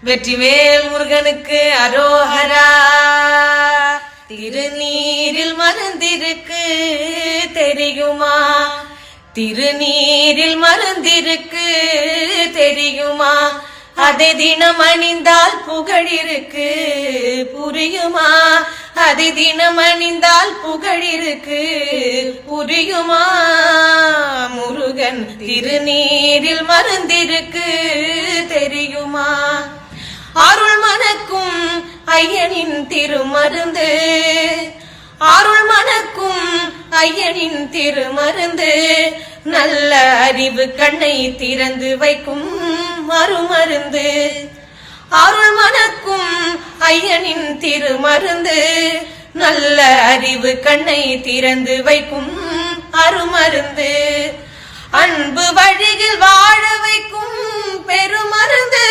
வெற்றிவேல் முருகனுக்கு அரோஹரா. திருநீரில் மருந்திருக்கு தெரியுமா? திருநீரில் மருந்திருக்கு தெரியுமா? அதை தினம் அணிந்தால் புகழிருக்கு புரியுமா? அதை தினம் அணிந்தால் புகழிருக்கு புரியுமா? முருகன் திருநீரில் மருந்திருக்கு தெரியுமா? அருள் மணக்கும் ஐயனின் திருமருந்து, அருள் மணக்கும் ஐயனின் திருமருந்து, நல்ல அறிவு கண்ணை திறந்து வைக்கும் மறுமருந்து. அருள் மணக்கும் ஐயனின் திருமருந்து, நல்ல அறிவு கண்ணை திறந்து வைக்கும் அருமருந்து. அன்பு வழியில் வாழ வைக்கும் பெருமருந்து.